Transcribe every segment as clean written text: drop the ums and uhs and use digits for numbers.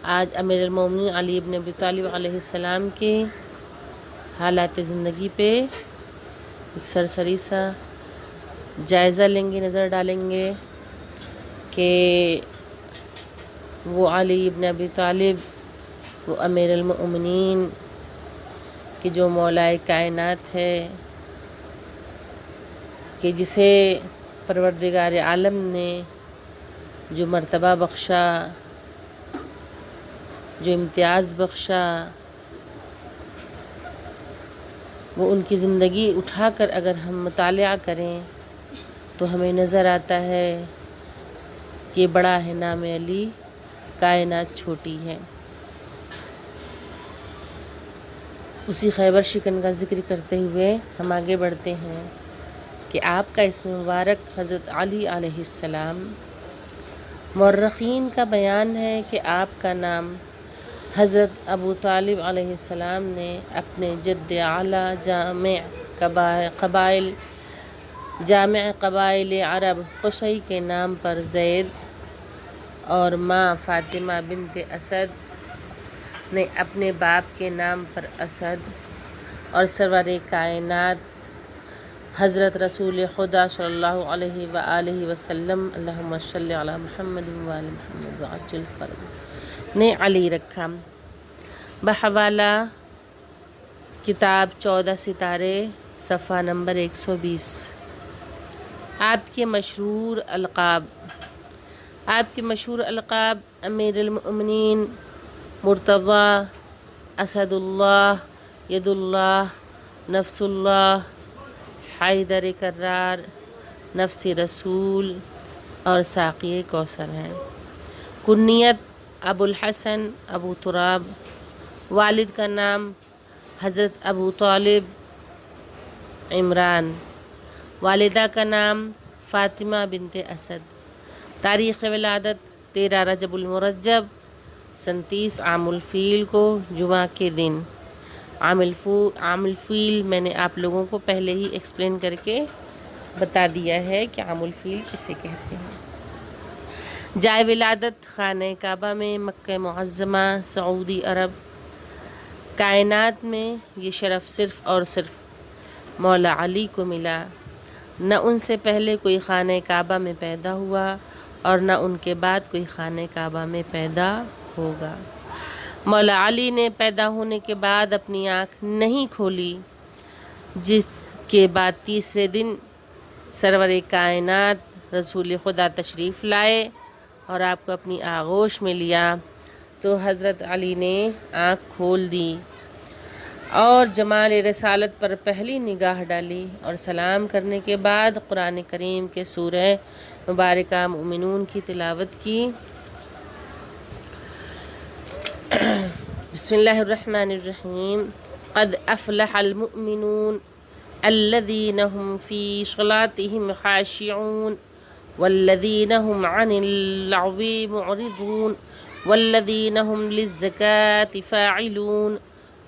آج امیر المومنین علی ابن ابی طالب علیہ السلام کے حالات زندگی پہ ایک سرسری سا جائزہ لیں گے، نظر ڈالیں گے کہ وہ علی ابن ابی طالب، وہ امیر المؤمنین کہ جو مولائے کائنات ہے، کہ جسے پروردگار عالم نے جو مرتبہ بخشا، جو امتیاز بخشا، وہ ان کی زندگی اٹھا کر اگر ہم مطالعہ کریں تو ہمیں نظر آتا ہے کہ بڑا ہے نام علی، کائنات چھوٹی ہے۔ اسی خیبر شکن کا ذکر کرتے ہوئے ہم آگے بڑھتے ہیں کہ آپ کا اسم مبارک حضرت علی علیہ السلام۔ مورخین کا بیان ہے کہ آپ کا نام حضرت ابو طالب علیہ السلام نے اپنے جد اعلیٰ جامع قبائل عرب قصی کے نام پر زید اور ماں فاطمہ بنت اسد نے اپنے باپ کے نام پر اسد، اور سرور کائنات حضرت رسول خدا صلی اللہ علیہ وآلہ وسلم اللہم صلی علی محمد وآل محمد وعجل فرج نے علی رکھا۔ بحوالہ کتاب 14 ستارے صفحہ نمبر 120۔ آپ کے مشہور القاب امیر المؤمنین، مرتضی، اسد اللہ، ید اللہ، نفس اللہ، حیدر کرار، نفس رسول اور ساقی کوثر ہیں۔ کنیت ابو الحسن، ابو تراب۔ والد کا نام حضرت ابو طالب عمران، والدہ کا نام فاطمہ بنت اسد۔ تاریخ ولادت 13 رجب المرجب سن 30 عام الفیل کو جمعہ کے دن۔ عام الفیل میں نے آپ لوگوں کو پہلے ہی ایکسپلین کر کے بتا دیا ہے کہ عام الفیل کسے کہتے ہیں۔ جائے ولادت خانہ کعبہ میں، مکہ معظمہ، سعودی عرب۔ کائنات میں یہ شرف صرف اور صرف مولا علی کو ملا، نہ ان سے پہلے کوئی خانہ کعبہ میں پیدا ہوا اور نہ ان کے بعد کوئی خانہ کعبہ میں پیدا ہوگا۔ مولا علی نے پیدا ہونے کے بعد اپنی آنکھ نہیں کھولی، جس کے بعد تیسرے دن سرور کائنات رسول خدا تشریف لائے اور آپ کو اپنی آغوش میں لیا تو حضرت علی نے آنکھ کھول دی اور جمال رسالت پر پہلی نگاہ ڈالی، اور سلام کرنے کے بعد قرآن کریم کے سورہ مبارکہ مومنون کی تلاوت کی۔ بسم اللہ الرحمن الرحیم۔ قد افلح المؤمنون الذین هم فی صلاتهم خاشعون والذین هم عن اللغو معرضون والذین هم للزکاة فاعلون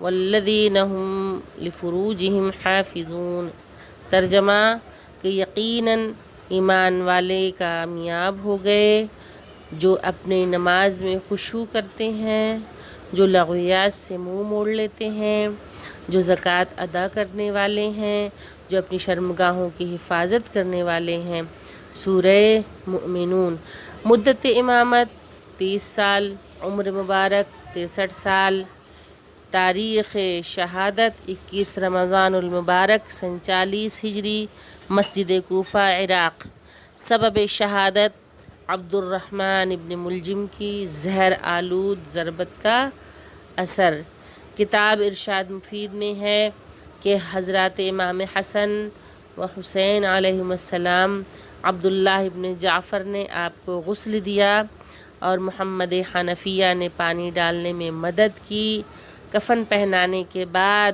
والذین هم لفروجهم حافظون۔ ترجمہ کہ یقیناً ایمان والے کامیاب ہو گئے جو اپنے نماز میں خشوع کرتے ہیں، جو لغویات سے منہ موڑ لیتے ہیں، جو زکوٰۃ ادا کرنے والے ہیں، جو اپنی شرمگاہوں کی حفاظت کرنے والے ہیں۔ سورہ مؤمنون۔ مدت امامت 30 سال، عمر مبارک 63 سال، تاریخ شہادت 21 رمضان المبارک سن 40 ہجری، مسجد کوفہ عراق۔ سبب شہادت عبد الرحمن ابن ملجم کی زہر آلود ضربت کا اثر۔ کتاب ارشاد مفید میں ہے کہ حضرات امام حسن و حسین علیہم السلام، عبداللہ ابن جعفر نے آپ کو غسل دیا اور محمد حنفیہ نے پانی ڈالنے میں مدد کی۔ کفن پہنانے کے بعد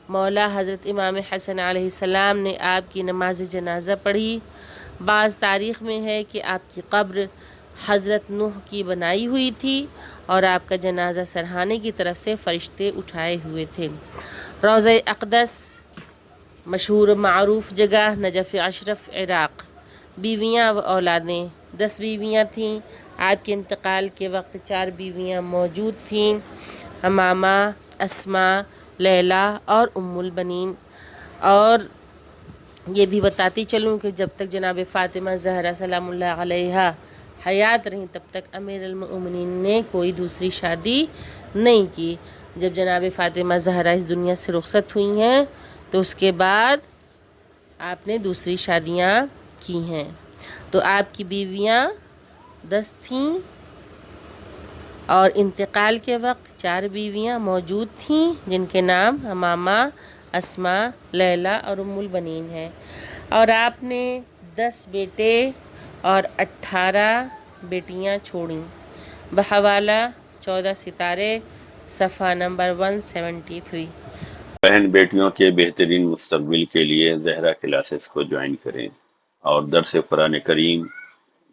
مولا حضرت امام حسن علیہ السلام نے آپ کی نماز جنازہ پڑھی۔ بعض تاریخ میں ہے کہ آپ کی قبر حضرت نوح کی بنائی ہوئی تھی اور آپ کا جنازہ سرہانے کی طرف سے فرشتے اٹھائے ہوئے تھے۔ روضہ اقدس مشہور معروف جگہ نجف اشرف عراق۔ بیویاں و اولادیں 10 بیویاں تھیں، آپ کے انتقال کے وقت 4 بیویاں موجود تھیں، حمامہ، اسماء، لیلی اور ام البنین۔ اور یہ بھی بتاتی چلوں کہ جب تک جناب فاطمہ زہرا سلام اللہ علیہا حیات رہیں تب تک امیر المؤمنین نے کوئی دوسری شادی نہیں کی۔ جب جناب فاطمہ زہرا اس دنیا سے رخصت ہوئی ہیں تو اس کے بعد آپ نے دوسری شادیاں کی ہیں۔ تو آپ کی بیویاں 10 تھیں اور انتقال کے وقت 4 بیویاں موجود تھیں جن کے نام حمامہ، اسماء، لیلی اور ام البنین ہیں، اور آپ نے 10 بیٹے اور 18 بیٹیاں چھوڑیں۔ بحوالہ 14 ستارے، صفحہ نمبر 173۔ بہن بیٹیوں کے بہترین مستقبل کے لیے زہرا کلاسز کو جوائن کریں اور درس قرآن کریم،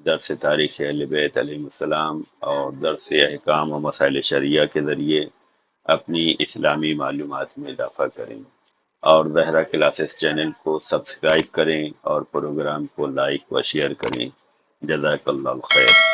درس تاریخ اہل بیت علیہ السلام اور درس احکام و مسائل شریعہ کے ذریعے اپنی اسلامی معلومات میں اضافہ کریں، اور زہرا کلاسز چینل کو سبسکرائب کریں اور پروگرام کو لائک و شیئر کریں۔ جزاک اللہ خیر۔